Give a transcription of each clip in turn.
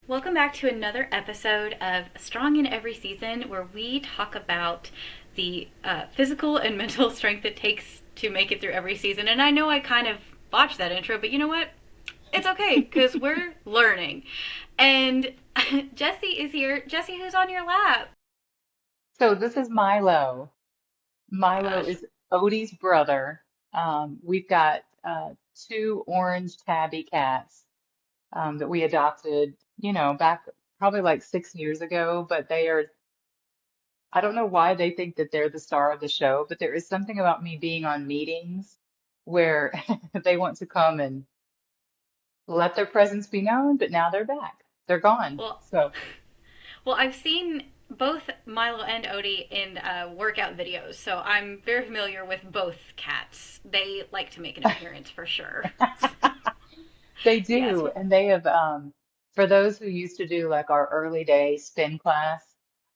Welcome back to another episode of Strong in Every Season, where we talk about the physical and mental strength it takes to make it through every season. And I know I kind of botched that intro, but you know what? It's okay because we're learning. And Jessie is here. Jessie, who's on your lap? So this is Milo. Milo Gosh. is Odie's brother. We've got two orange tabby cats that we adopted, back probably like 6 years ago. But I don't know why they think that they're the star of the show, but there is something about me being on meetings where they want to come and let their presence be known, but now they're back. They're gone. Well, So well, I've seen both Milo and Odie in workout videos, so I'm very familiar with both cats. They like to make an appearance for sure. they Yes. do, and they have for those who used to do like our early day spin class,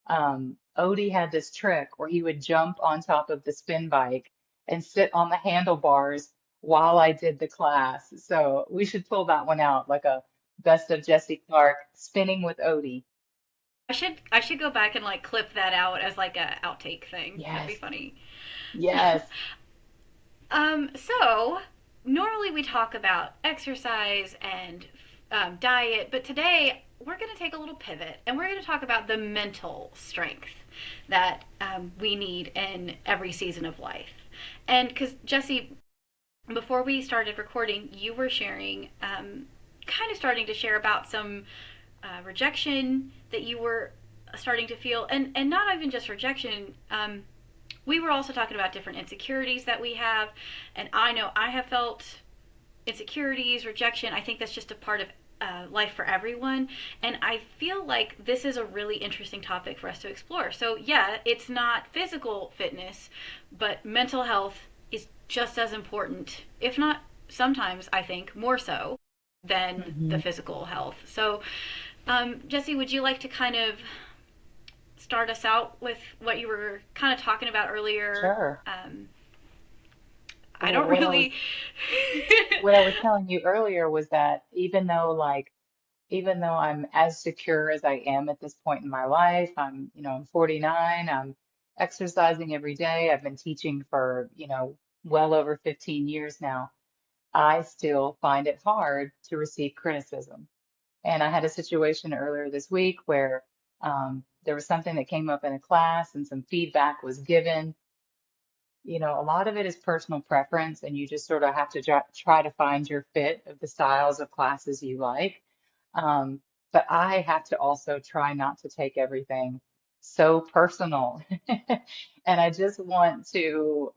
Odie had this trick where he would jump on top of the spin bike and sit on the handlebars while I did the class. So we should pull that one out, like a best of Jesse Clark spinning with Odie. I should go back and like clip that out as like a outtake thing. That'd be Yes, funny. yes, So normally we talk about exercise and diet, but today we're going to take a little pivot and we're going to talk about the mental strength that we need in every season of life. And because Jesse, before we started recording, you were sharing, kind of starting to share about some rejection that you were starting to feel, and not even just rejection. We were also talking about different insecurities that we have, and I know I have felt insecurities, rejection. I think that's just a part of life for everyone, and I feel like this is a really interesting topic for us to explore. So yeah, it's not physical fitness, but mental health is just as important, if not sometimes I think more so than the hmm physical health. So Jesse, would you like to kind of start us out with what you were kind of talking about earlier? sure. I Well, don't really. what I was telling you earlier was that even though I'm as secure as I am at this point in my life, I'm 49, I'm exercising every day. I've been teaching for, well over 15 years now. I still find it hard to receive criticism. And I had a situation earlier this week where there was something that came up in a class and some feedback was given. A lot of it is personal preference, and you just sort of have to try to find your fit of the styles of classes you like. Um, but I have to also try not to take everything so personal. And I just want to,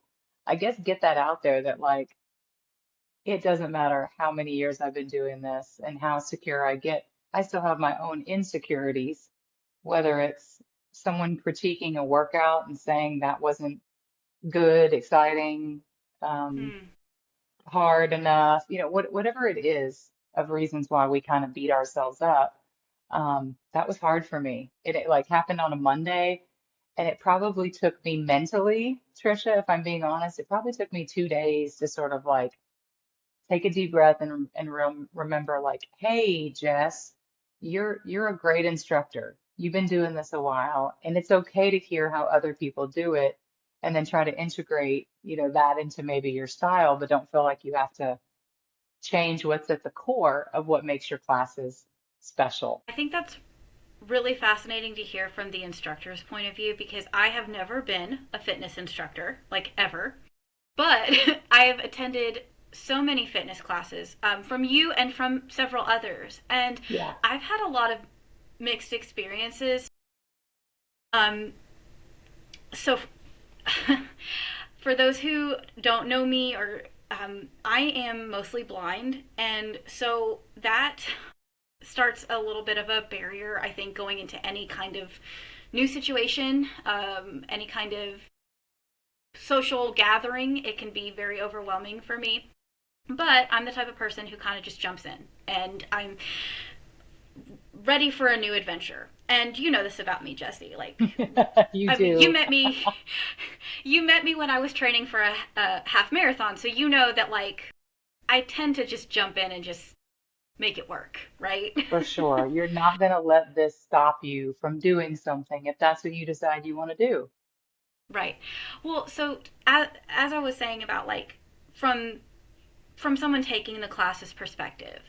I guess, get that out there that, like, it doesn't matter how many years I've been doing this and how secure I get, I still have my own insecurities, whether it's someone critiquing a workout and saying that wasn't good, exciting, um, Hmm. hard enough, whatever it is of reasons why we kind of beat ourselves up. That was hard for me. It like happened on a Monday, and it probably took me mentally, Trisha, if I'm being honest, it probably took me 2 days to sort of like take a deep breath and remember like, hey, Jess, you're a great instructor. You've been doing this a while, and it's okay to hear how other people do it, and then try to integrate, that into maybe your style, but don't feel like you have to change what's at the core of what makes your classes special. I think that's really fascinating to hear from the instructor's point of view because I have never been a fitness instructor, like ever, but I have attended so many fitness classes from you and from several others, and Yeah. I've had a lot of mixed experiences. Um, so for those who don't know me, or I am mostly blind, and so that starts a little bit of a barrier, I think, going into any kind of new situation, any kind of social gathering. It can be very overwhelming for me. But I'm the type of person who kind of just jumps in, and I'm ready for a new adventure. And you know this about me, Jesse. Like, You I mean, do. you met me when I was training for a half marathon, so you know that like I tend to just jump in and just make it work, right? For sure. You're not going to let this stop you from doing something if that's what you decide you want to do. Right. Well, so as I was saying about like from from someone taking the class's perspective,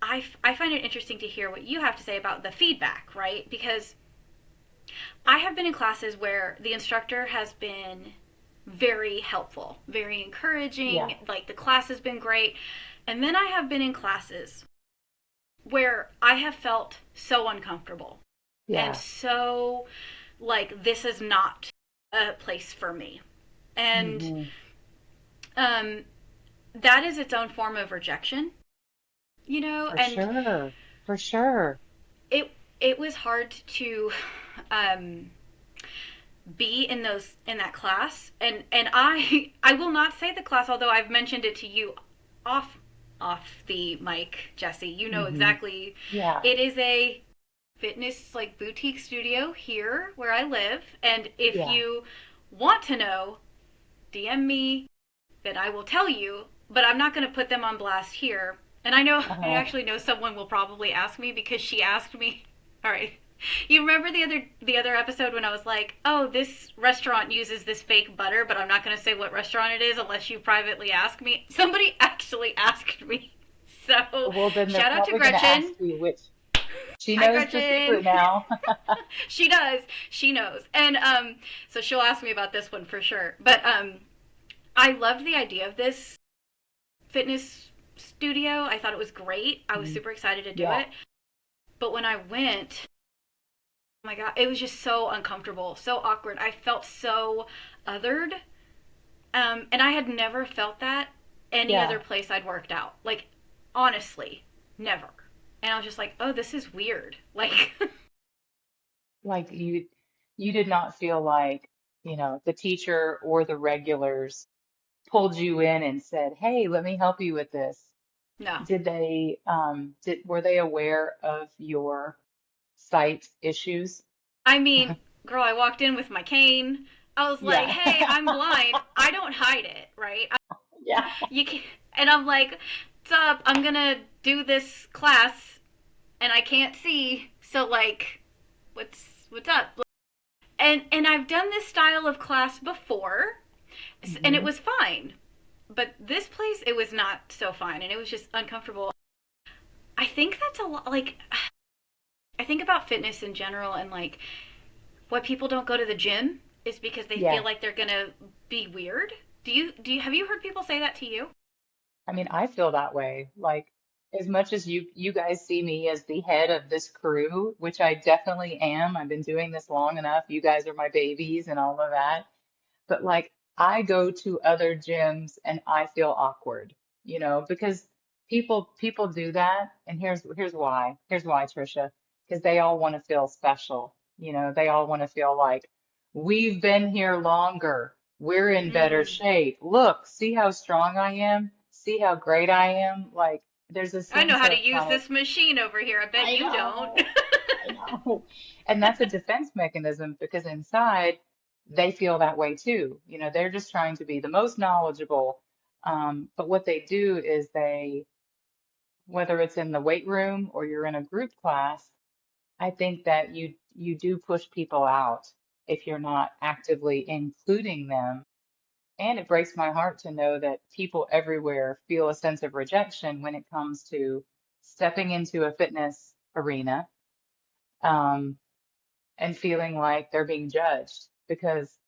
I find it interesting to hear what you have to say about the feedback, right? Because I have been in classes where the instructor has been very helpful, very Yeah. encouraging, like the class has been great. And then I have been in classes where I have felt so uncomfortable and Yeah. so like this is not a place for me. And Hmm. um, that is its own form of rejection, For and sure. For sure. it it was hard to um, be in that class, and I will not say the class, although I've mentioned it to you off off the mic, Jesse. You know Hmm. exactly. Yeah. It is a fitness like boutique studio here where I live, and if Yeah. you want to know, DM me, then I will tell you. But I'm not going to put them on blast here. And I Uh-huh. actually know someone will probably ask me because she asked me. All right, you remember the other episode when I was like, "Oh, this restaurant uses this fake butter, but I'm not going to say what restaurant it is unless you privately ask me." Somebody actually asked me. So, Well, then they're shout out to probably going to ask Gretchen. you which. She Hi, knows the Gretchen. secret now. She does. She knows. And so she'll ask me about this one for sure. But I loved the idea of this fitness studio. I thought it was great. I was Mhm. super excited to do Yeah. it. But when I went, oh my god, it was just so uncomfortable, so awkward. I felt so othered, and I had never felt that any other Yeah. place I'd worked out. Like, honestly, never. And I was just like, oh, this is weird. Like, Like you did not feel like, the teacher or the regulars pulled you in and said, "Hey, let me help you with this." no. Were they aware of your sight issues? I mean, girl, I walked in with my cane. I was like, Yeah. hey, I'm blind. I don't hide it, right? Yeah. You can, and I'm like, what's up? I'm gonna do this class, and I can't see. So like, what's up? And I've done this style of class before, and it Hmm. was fine. But this place, it was not so fine, and it was just uncomfortable. I think that's a lot. Like, I think about fitness in general, and like why people don't go to the gym is because they feel Yeah. like they're gonna be weird. Do you have you heard people say that to you? I mean, I feel that way. Like, as much as you guys see me as the head of this crew, which I definitely am. I've been doing this long enough. You guys are my babies and all of that. But like I go to other gyms and I feel awkward, because people do that, and here's why. Here's why, Tricia. Because they all want to feel special. They all want to feel like we've been here longer. We're in better Mm. shape. Look, see how strong I am. See how great I am. Like there's a I know sense how to of use kind of this machine over here. I bet I you don't. know. I know. And that's a defense mechanism because inside they feel that way too. They're just trying to be the most knowledgeable. But what they do is whether it's in the weight room or you're in a group class, I think that you do push people out if you're not actively including them. And it breaks my heart to know that people everywhere feel a sense of rejection when it comes to stepping into a fitness arena. Um, and feeling like they're being judged because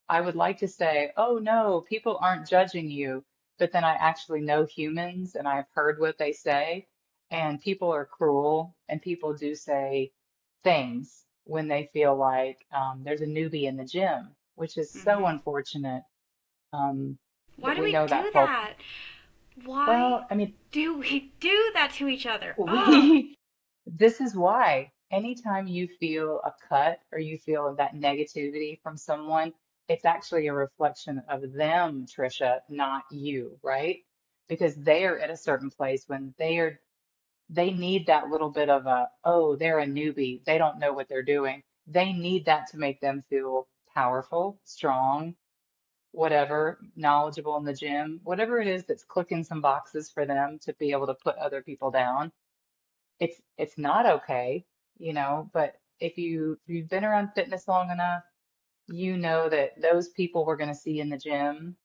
I would like to say, oh no, people aren't judging you. But then I actually know humans and I've heard what they say, and people are cruel and people do say things when they feel like there's a newbie in the gym, which is so Hmm. unfortunate Why that do we we know do that culture. that? Why Well, I mean, do we do that to each other? Oh, we this is why anytime you feel a cut or you feel that negativity from someone, it's actually a reflection of them, Trisha, not you, right? Because they are at a certain place when they need that little bit of oh, they're a newbie. They don't know what they're doing. They need that to make them feel powerful, strong, whatever, knowledgeable in the gym, whatever it is that's clicking some boxes for them to be able to put other people down. it's not okay, but if you've been around fitness long enough, you know that those people we're going to see in the gym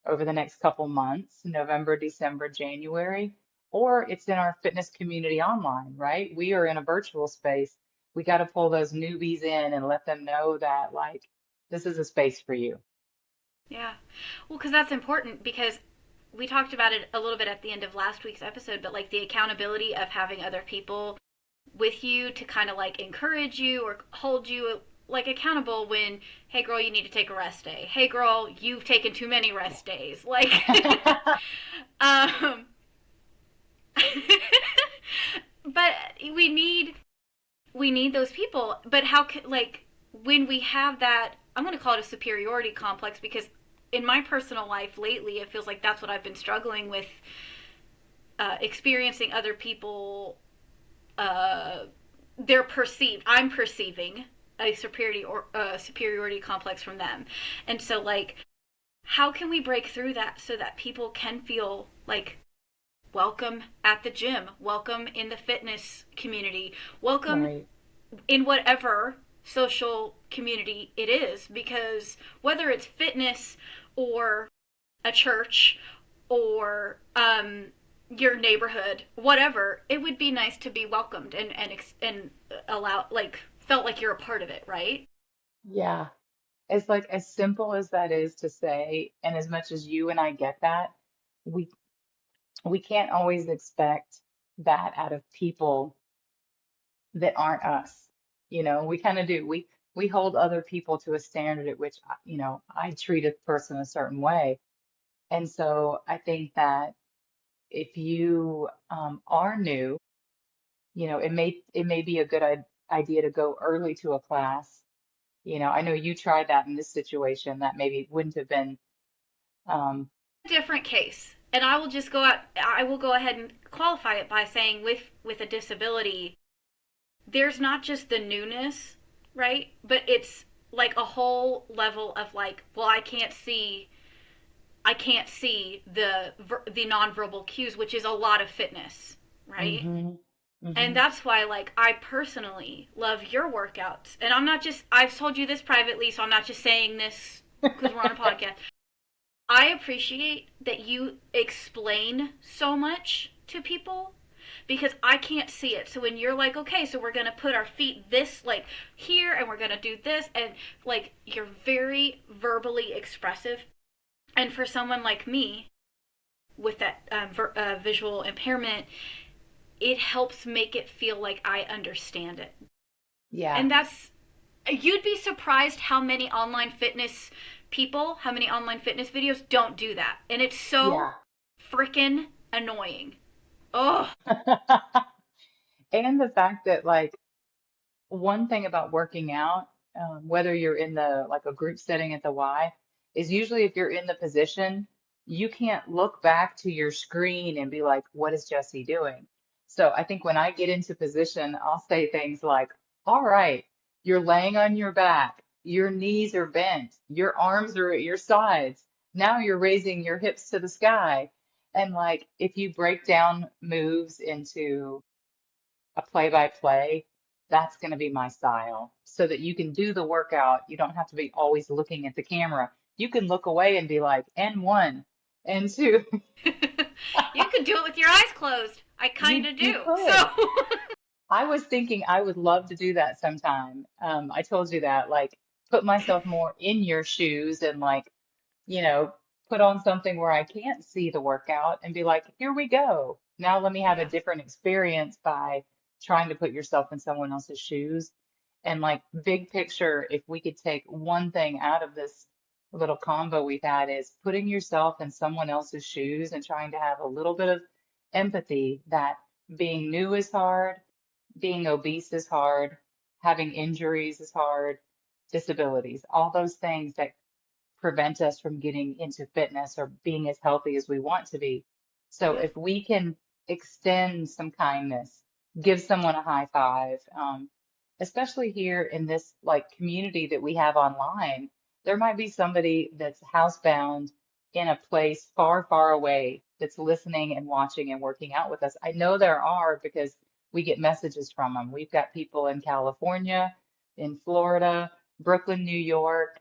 over the next couple months, November, December, January, or it's in our fitness community online, right? We are in a virtual space. We got to pull those newbies in and let them know that, like, this is a space for you. Yeah. Well, because that's important because we talked about it a little bit at the end of last week's episode, but like the accountability of having other people with you to kind of like encourage you or hold you like accountable when, hey girl, you need to take a rest day. Hey girl, you've taken too many rest days. Like, um, but we need those people. But how could like when we have that? I'm going to call it a superiority complex because in my personal life lately, it feels like that's what I've been struggling with, experiencing other people. Uh, I'm perceiving a superiority complex from them, and so like, how can we break through that so that people can feel like welcome at the gym, welcome in the fitness community, welcome Right. in whatever social community it is, because whether it's fitness or a church or your neighborhood, whatever, it would be nice to be welcomed and allow like felt like you're a part of it, right? Yeah. It's like as simple as that is to say, and as much as you and I get that, we we can't always expect that out of people that aren't us. We kind of do. We hold other people to a standard at which, I treat a person a certain way. And so I think that if you are new, it may be a good idea to go early to a class. I know you tried that in this situation. That maybe wouldn't have been. Um, Different case. And I will go ahead and qualify it by saying with a disability, there's not just the newness, right? But it's like a whole level of like, well, I can't see the nonverbal cues, which is a lot of fitness, right? hmm And hmm that's why like I personally love your workouts. And I've told you this privately, so I'm not just saying this because we're on a podcast. I appreciate that you explain so much to people because I can't see it. So when you're like, okay, so we're gonna put our feet this like here and we're gonna do this, and like you're very verbally expressive. And for someone like me with that visual impairment, it helps make it feel like I understand it. Yeah, And you'd be surprised how many online fitness videos don't do that. And it's so yeah. freaking annoying. Oh, And the fact that like one thing about working out, whether you're in the like a group setting at the Y, is usually if you're in the position, you can't look back to your screen and be like, what is Jessie doing? So I think when I get into position, I'll say things like, all right, you're laying on your back, your knees are bent, your arms are at your sides. Now you're raising your hips to the sky. And like if you break down moves into a play-by-play, that's going to be my style so that you can do the workout. You don't have to be always looking at the camera. You can look away and be like, and one, and two. you could do it with your eyes closed. I kind of You do. could. So, I was thinking I would love to do that sometime. I told you that, like, put myself more in your shoes and like, you know, put on something where I can't see the workout and be like, here we go. Now let me have a yeah, different experience by trying to put yourself in someone else's shoes. And like big picture, if we could take one thing out of this little combo we've had is putting yourself in someone else's shoes and trying to have a little bit of empathy that being new is hard, being obese is hard, having injuries is hard, disabilities, all those things that prevent us from getting into fitness or being as healthy as we want to be. So yep, if we can extend some kindness, give someone a high five, especially here in this like community that we have online, there might be somebody that's housebound in a place far, far away that's listening and watching and working out with us. I know there are because we get messages from them. We've got people in California, in Florida, Brooklyn, New York.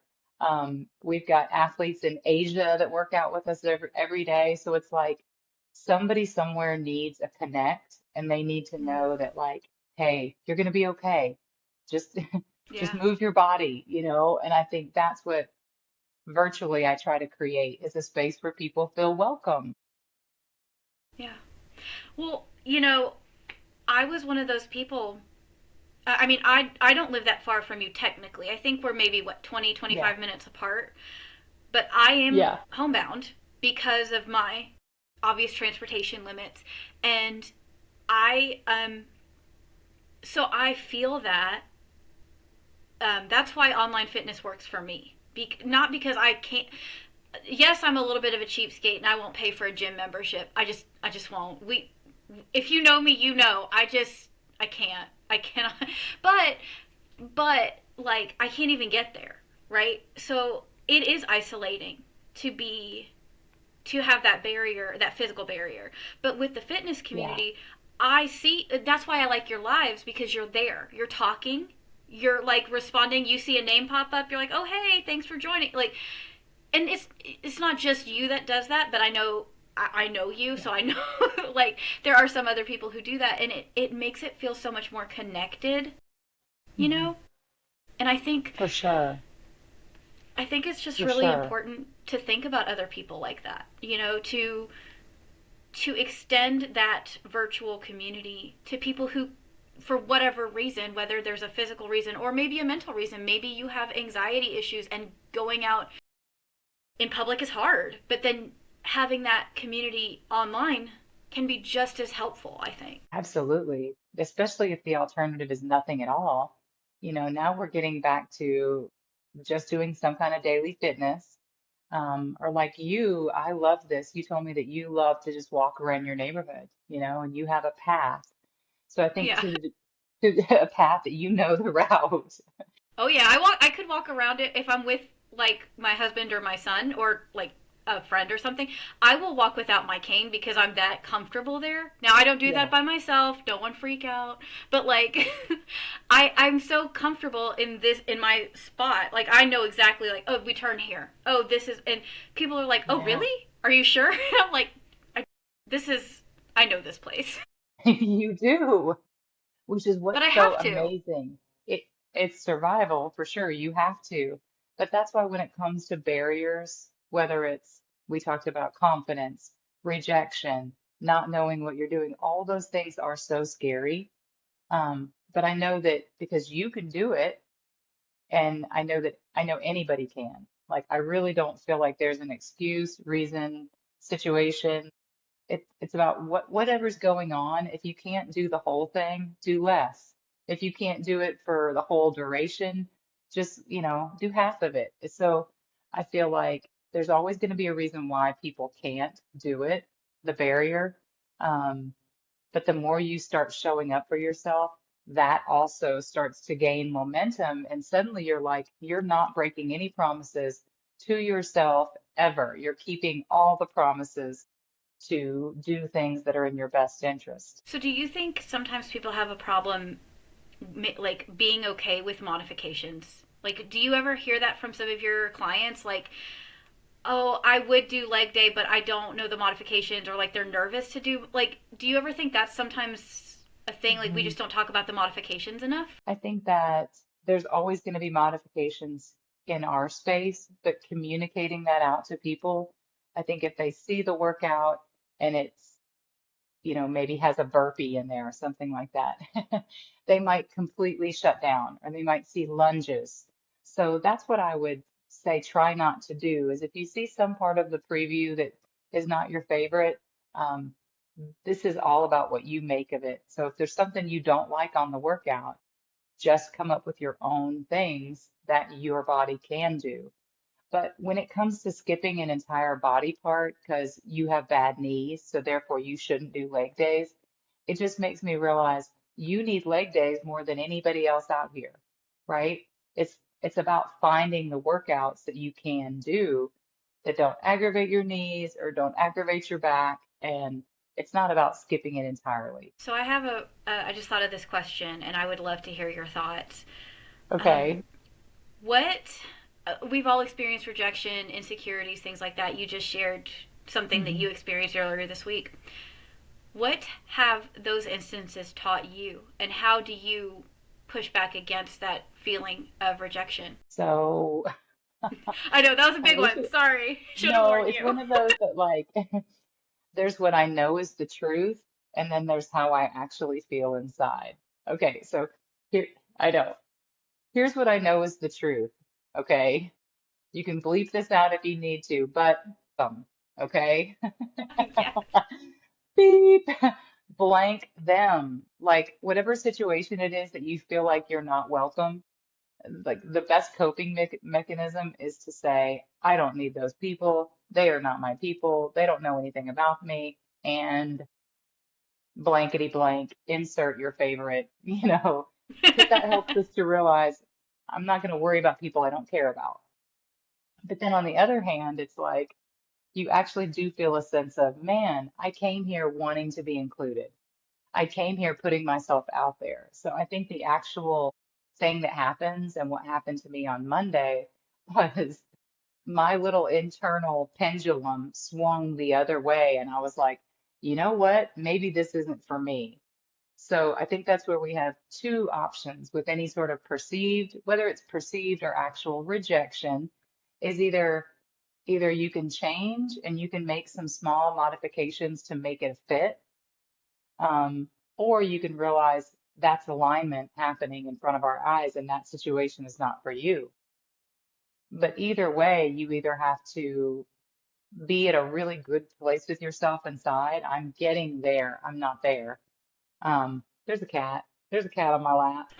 We've got athletes in Asia that work out with us every day. So it's like somebody somewhere needs a connect, and they need to Mm. know that, like, hey, you're going to be okay. Just just Yeah. move your body, and I think that's what virtually I try to create, is a space where people feel welcome. Yeah. Well, I was one of those people. I mean, I don't live that far from you technically. I think we're maybe, what, 20, Yeah. 25 minutes apart. But I am Yeah. homebound because of my obvious transportation limits. And I, so I feel that that's why online fitness works for me. Not because I can't. Yes, I'm a little bit of a cheapskate, and I won't pay for a gym membership. I just won't. If you know me, you know. I can't. I cannot. But, like, I can't even get there, right? So it is isolating to be to have that barrier, that physical barrier. But with the fitness Yeah. community, I see that's why I like your lives, because you're there. You're talking, you're like responding, you see a name pop up, you're like, "Oh, hey, thanks for joining." Like, and it's not just you that does that, but I know you, Yeah. so I know like there are some other people who do that, and it makes it feel so much more connected, you Hmm. know? And For sure. I think it's just For really sure. important to think about other people like that, to extend that virtual community to people who, for whatever reason, whether there's a physical reason or maybe a mental reason, maybe you have anxiety issues and going out in public is hard, but then having that community online can be just as helpful, I think. Absolutely. Especially if the alternative is nothing at all. Now we're getting back to just doing some kind of daily fitness. Or like you, I love this. You told me that you love to just walk around your neighborhood, and you have a path. So I think Yeah. to a path that you know the route. Oh yeah, I could walk around it if I'm with like my husband or my son or like a friend or something. I will walk without my cane because I'm that comfortable there. Now I don't do that Yeah. by myself. Don't want to freak out. But like I'm so comfortable in my spot. Like I know exactly, like, oh, we turn here. Oh, this is, and people are like, "Oh, Yeah. really? Are you sure?" I'm like, I, this is I know this place. You do, which is But I what's so have to. amazing. It it's survival for sure. You have to. But that's why when it comes to barriers, whether it's, we talked about confidence, rejection, not knowing what you're doing, all those things are so scary. But I know that because you can do it, and I know anybody can. Like, I really don't feel like there's an excuse, reason, situation. It's about whatever's going on. If you can't do the whole thing, do less. If you can't do it for the whole duration, just, do half of it. So I feel like there's always going to be a reason why people can't do it, the barrier. Um, but the more you start showing up for yourself, that also starts to gain momentum. And suddenly you're like, you're not breaking any promises to yourself ever. You're keeping all the promises to do things that are in your best interest. So do you think sometimes people have a problem like being okay with modifications? Like, do you ever hear that from some of your clients? Like, oh, I would do leg day, but I don't know the modifications, or like they're nervous to do. Like, do you ever think that's sometimes a thing? Like, we Mhm. just don't talk about the modifications enough? I think that there's always going to be modifications in our space, but communicating that out to people, I think if they see the workout and it's, maybe has a burpee in there or something like that, they might completely shut down, or they might see lunges. So that's what I would say try not to do, is if you see some part of the preview that is not your favorite, um, this is all about what you make of it. So if there's something you don't like on the workout, just come up with your own things that your body can do. But when it comes to skipping an entire body part because you have bad knees, so therefore you shouldn't do leg days, it just makes me realize you need leg days more than anybody else out here, right? It's about finding the workouts that you can do that don't aggravate your knees or don't aggravate your back. And It's not about skipping it entirely. So I just thought of this question, and I would love to hear your thoughts. Um, Okay. what we've all experienced rejection, insecurities, things like that. You just shared something that Hmm. you experienced earlier this week. What have those instances taught you, and how do you push back against that feeling of rejection? So I know that was a I big wish one. it, Sorry, should have no, warned it's you. one of those that like there's what I know is the truth, and then there's how I actually feel inside. Okay, so here, I know. Here's what I know is the truth. Okay. You can bleep this out if you need to, but okay? Yeah. Beep. Blank them. Like whatever situation it is that you feel like you're not welcome, like the best coping mechanism is to say, I don't need those people. They are not my people. They don't know anything about me. And blankety blank, insert your favorite, because that helps us to realize I'm not going to worry about people I don't care about. But then on the other hand, it's like you actually do feel a sense of, man, I came here wanting to be included. I came here putting myself out there. So I think the actual thing that happens and what happened to me on Monday was my little internal pendulum swung the other way. And I was like, you know what? Maybe this isn't for me. So I think that's where we have two options with any sort of perceived, whether it's perceived or actual rejection, is either you can change and you can make some small modifications to make it fit, um, or you can realize that's alignment happening in front of our eyes and that situation is not for you. But either way, you either have to be at a really good place with yourself inside. I'm getting there. I'm not there. There's a cat. There's a cat on my lap.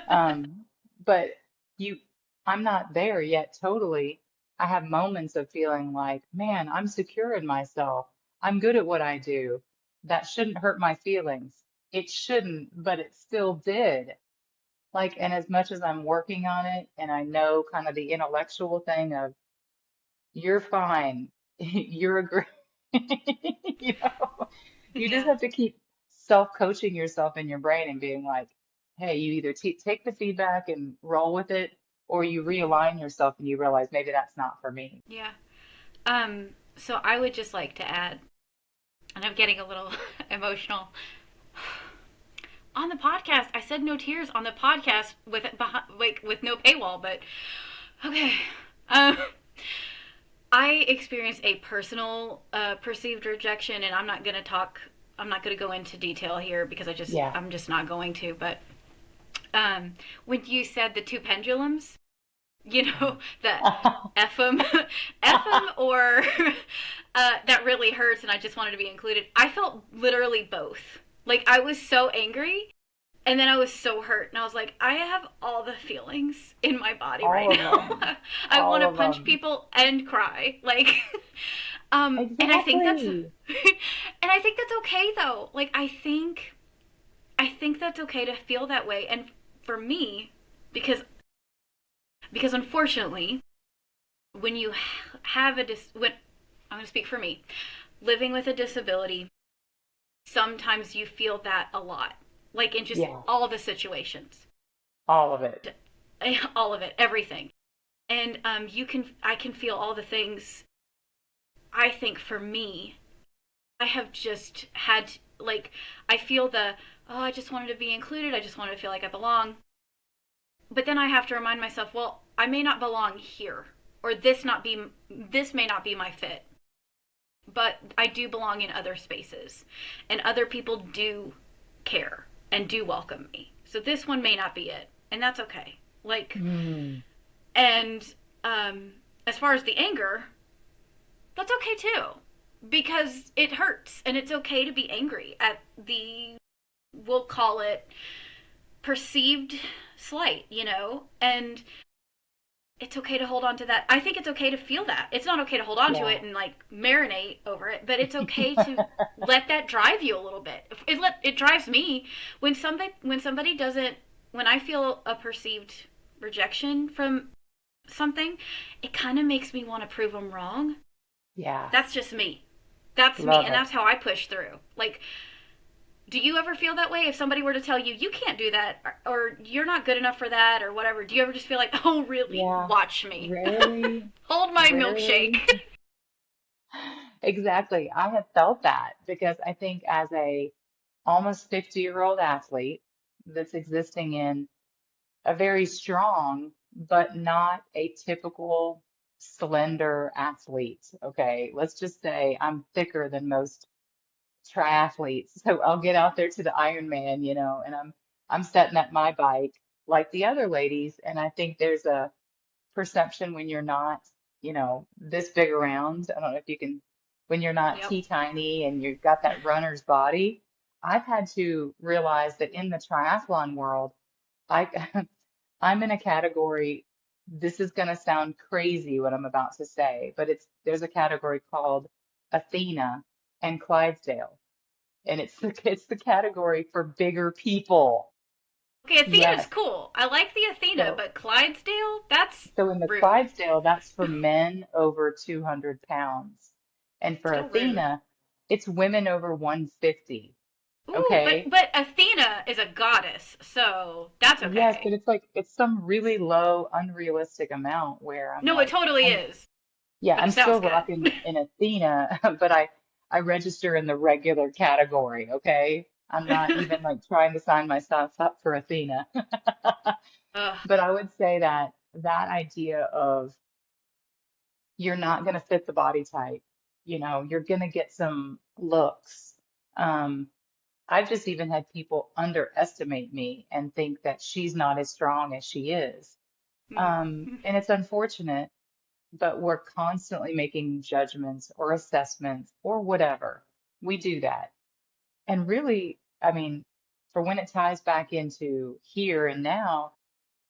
Um, but you, I'm not there yet totally. I have moments of feeling like, man, I'm secure in myself. I'm good at what I do. That shouldn't hurt my feelings. It shouldn't, but it still did. Like, and as much as I'm working on it, and I know kind of the intellectual thing of, you're fine. You're a great, you know, you just Yeah. have to keep self-coaching yourself in your brain and being like, hey, you either t take the feedback and roll with it, or you realign yourself and you realize maybe that's not for me. Yeah. So I would just like to add, and I'm getting a little emotional. On the podcast, I said no tears on the podcast with like with no paywall, but okay. Um, I experienced a personal perceived rejection, and I'm not gonna talk. I'm not gonna go into detail here because Yeah. I'm just not going to. But when you said the two pendulums, you know, the F them, F them, or that really hurts, and I just wanted to be included. I felt literally both. Like I was so angry, and then I was so hurt, and I was like, I have all the feelings in my body right All of them. now. I want All to of punch them. people and cry, like, and I think that's, and Exactly. I think that's okay though. Like, I think that's okay to feel that way, and for me, because unfortunately, when you have when I'm going to speak for me, living with a disability, sometimes you feel that a lot, like in just Yeah. all the situations, All of it. all of it, everything. And I can feel all the things. I think for me, I have just had, like, I feel oh, I just wanted to be included. I just wanted to feel like I belong. But then I have to remind myself, well, I may not belong here, or this may not be my fit, but I do belong in other spaces, and other people do care and do welcome me. So this one may not be it, and that's okay. Like, Mm. and as far as the anger, that's okay too, because it hurts, and it's okay to be angry at we'll call it perceived slight, and it's okay to hold on to that. I think it's okay to feel that. It's not okay to hold on to Yeah. it and like marinate over it, but it's okay to let that drive you a little bit. It drives me when somebody doesn't when I feel a perceived rejection from something, it kind of makes me want to prove them wrong. Yeah. That's just me. That's me, Love and it. that's how I push through. Like, do you ever feel that way if somebody were to tell you you can't do that, or you're not good enough for that, or whatever? Do you ever just feel like, oh really, Yeah, watch me, rarely, hold my milkshake? rarely. Exactly. I have felt that because I think as a almost 50-year-old athlete that's existing in a very strong, but not a typical slender athlete. Okay, let's just say I'm thicker than most triathletes. So I'll get out there to the Ironman, and I'm setting up my bike like the other ladies. And I think there's a perception when you're not, this big around. I don't know if you can, when you're not Yep. teeny tiny and you've got that runner's body. I've had to realize that in the triathlon world, I I'm in a category, this is going to sound crazy what I'm about to say, but there's a category called Athena and Clydesdale, and it's the category for bigger people. Okay, Athena's Yes. cool. I like the Athena, So but Clydesdale, that's so in the rude. Clydesdale, that's for men over 200 pounds. And for Still rude. Athena, it's women over 150. Ooh, but Okay. but Athena is a goddess, so that's Yes, okay. but it's like it's some really low, unrealistic amount where I'm No, it like, totally I'm is, Yeah, but it I'm sounds still good. rocking in Athena, but I register in the regular category, okay? I'm not even like trying to sign myself up for Athena. Ugh. But I would say that that idea of you're not going to fit the body type, you're going to get some looks. Um, I've just even had people underestimate me and think that she's not as strong as she is. And it's unfortunate, but we're constantly making judgments or assessments or whatever. We do that. And really, I mean, for when it ties back into here and now,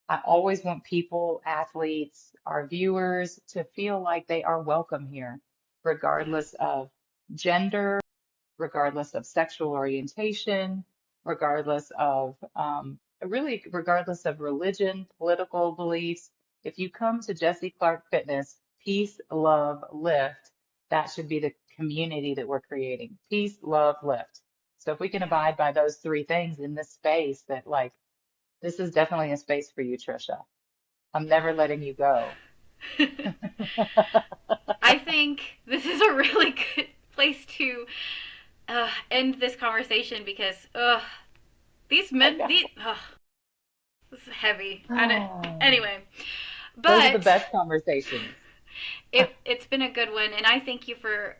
I always want people, athletes, our viewers to feel like they are welcome here, Yeah. regardless of gender, regardless of sexual orientation, regardless of really regardless of religion, political beliefs. If you come to Jessie Clark Fitness, peace, love, lift, that should be the community that we're creating. Peace, love, lift. So if we can Yeah. abide by those three things in this space, that like this is definitely a space for you, Tricia. I'm never letting you go. I think this is a really good place to end this conversation because I these know. this is heavy. Oh, Anyway, those are the but best conversations. it's been a good one, and I thank you for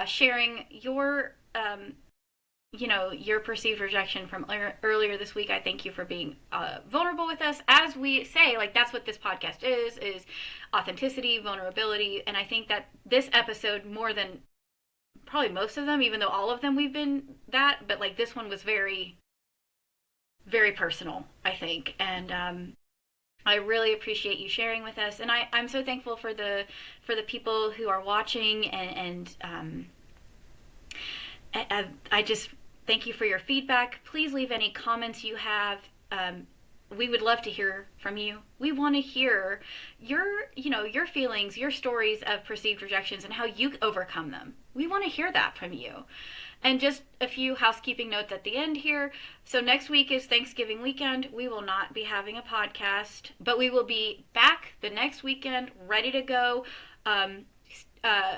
sharing your your perceived rejection from earlier this week. I thank you for being vulnerable with us. As we say, like that's what this podcast is authenticity, vulnerability, and I think that this episode more than probably most of them, even though all of them we've been that, but like this one was very very personal, I think, and I really appreciate you sharing with us, and I'm so thankful for the people who are watching, and I just thank you for your feedback. Please leave any comments you have. We would love to hear from you. We want to hear your feelings, your stories of perceived rejections, and how you overcome them. We want to hear that from you. And just a few housekeeping notes at the end here. So next week is Thanksgiving weekend. We will not be having a podcast, but we will be back the next weekend, ready to go. Um, uh,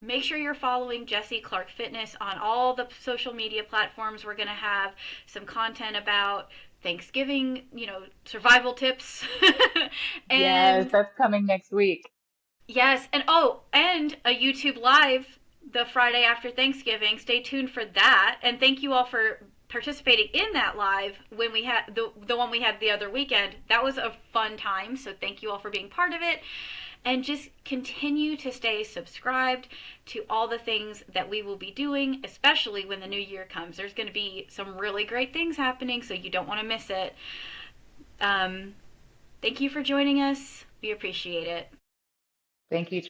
Make sure you're following Jessie Clark Fitness on all the social media platforms. We're going to have some content about Thanksgiving, survival tips. Yes, And that's coming next week. yes, and a YouTube live the Friday after Thanksgiving. Stay tuned for that. And thank you all for participating in that live when we had the one we had the other weekend. That was a fun time. So thank you all for being part of it. And just continue to stay subscribed to all the things that we will be doing, especially when the new year comes. There's going to be some really great things happening, so you don't want to miss it. Um, Thank you for joining us. We appreciate it. Thank you.